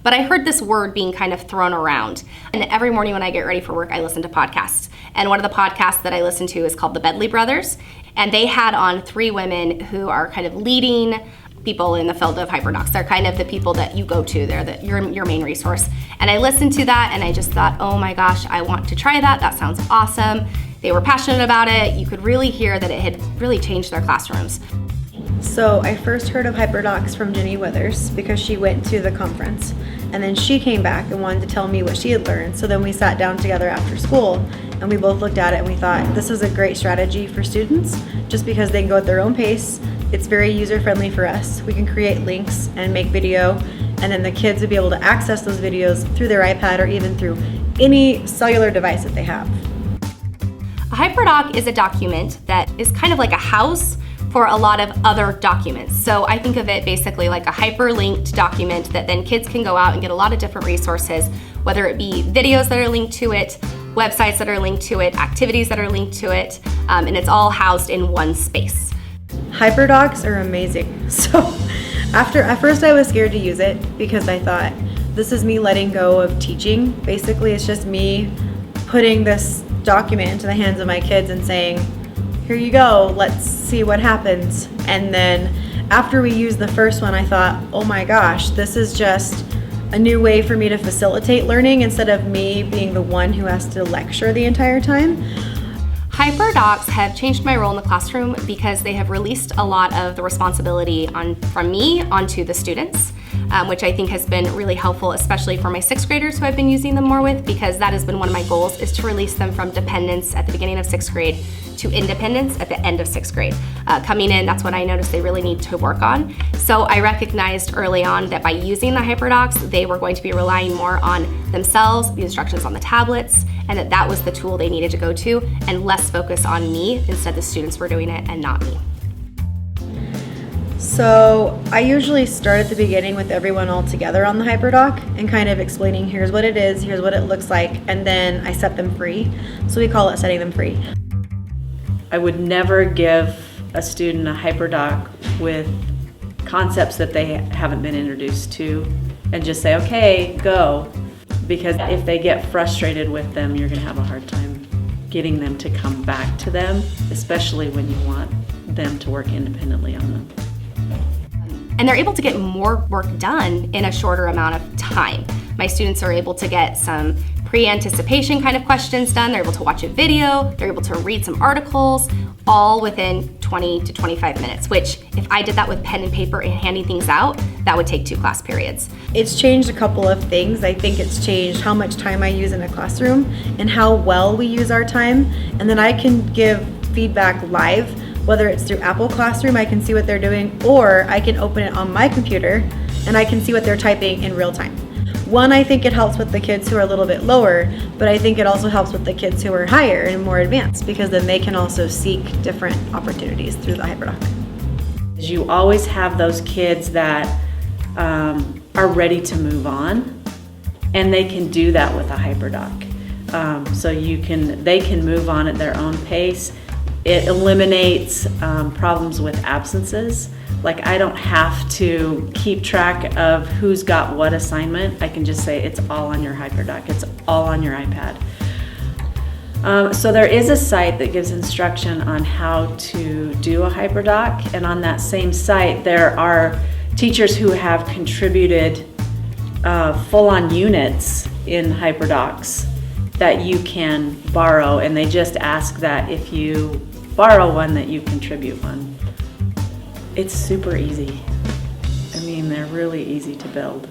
but I heard this word being kind of thrown around. And every morning when I get ready for work, I listen to podcasts. And one of the podcasts that I listen to is called the Bedley Brothers. And they had on 3 women who are kind of leading people in the field of HyperDocs. They're kind of the people that you go to. They're your main resource. And I listened to that and I just thought, oh my gosh, I want to try that. That sounds awesome. They were passionate about it. You could really hear that it had really changed their classrooms. So I first heard of HyperDocs from Jenny Withers because she went to the conference, and then she came back and wanted to tell me what she had learned. So then we sat down together after school and we both looked at it and we thought this is a great strategy for students just because they can go at their own pace. It's very user friendly for us. We can create links and make video, and then the kids would be able to access those videos through their iPad or even through any cellular device that they have. A HyperDoc is a document that is kind of like a house for a lot of other documents. So I think of it basically like a hyperlinked document that then kids can go out and get a lot of different resources, whether it be videos that are linked to it, websites that are linked to it, activities that are linked to it, and it's all housed in one space. HyperDocs are amazing. So at first I was scared to use it because I thought this is me letting go of teaching. Basically it's just me putting this document into the hands of my kids and saying, here you go, let's see what happens. And then after we used the first one, I thought, oh my gosh, this is just a new way for me to facilitate learning instead of me being the one who has to lecture the entire time. HyperDocs have changed my role in the classroom because they have released a lot of the responsibility from me onto the students, which I think has been really helpful, especially for my 6th graders who I've been using them more with, because that has been one of my goals, is to release them from dependence at the beginning of 6th grade to independence at the end of 6th grade. Coming in, that's what I noticed they really need to work on. So I recognized early on that by using the HyperDocs, they were going to be relying more on themselves, the instructions on the tablets, and that was the tool they needed to go to, and less focus on me. Instead, the students were doing it and not me. So I usually start at the beginning with everyone all together on the HyperDoc and kind of explaining here's what it is, here's what it looks like, and then I set them free. So we call it setting them free. I would never give a student a HyperDoc with concepts that they haven't been introduced to and just say, okay, go. Because if they get frustrated with them, you're going to have a hard time getting them to come back to them, especially when you want them to work independently on them. And they're able to get more work done in a shorter amount of time. My students are able to get some pre-anticipation kind of questions done. They're able to watch a video, they're able to read some articles, all within 20 to 25 minutes, which if I did that with pen and paper and handing things out, that would take 2 class periods. It's changed a couple of things. I think it's changed how much time I use in a classroom and how well we use our time. And then I can give feedback live, whether it's through Apple Classroom, I can see what they're doing, or I can open it on my computer and I can see what they're typing in real time. One, I think it helps with the kids who are a little bit lower, but I think it also helps with the kids who are higher and more advanced, because then they can also seek different opportunities through the HyperDoc. You always have those kids that are ready to move on, and they can do that with a HyperDoc. So they can move on at their own pace. It eliminates problems with absences. Like, I don't have to keep track of who's got what assignment. I can just say it's all on your HyperDoc, it's all on your iPad. So there is a site that gives instruction on how to do a HyperDoc, and on that same site there are teachers who have contributed full-on units in HyperDocs that you can borrow, and they just ask that if you borrow one that you contribute one. It's super easy. I mean, they're really easy to build.